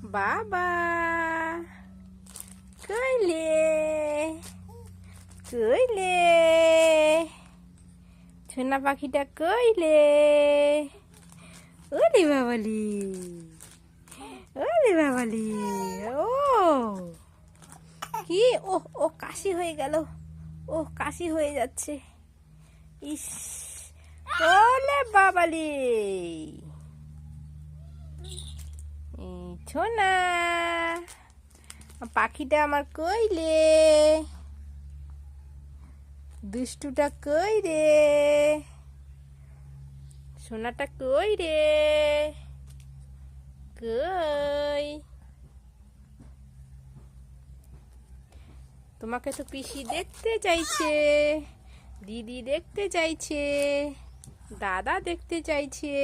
বাবা কইলে কইলে সোনা পাখিটা কইলে ওরে বাবালি ওরে বাবালি ও কি ও ও কাশি হয়ে গেল ও কাশি হয়ে যাচ্ছে ইস ওলে বাবালি সোনা পাখিটা আমার কইলে দুষ্টুটা কই রে সোনাটা কই রে কই তোমাকে তো পিসি দেখতে চাইছে দিদি দেখতে চাইছে দাদা দেখতে চাইছে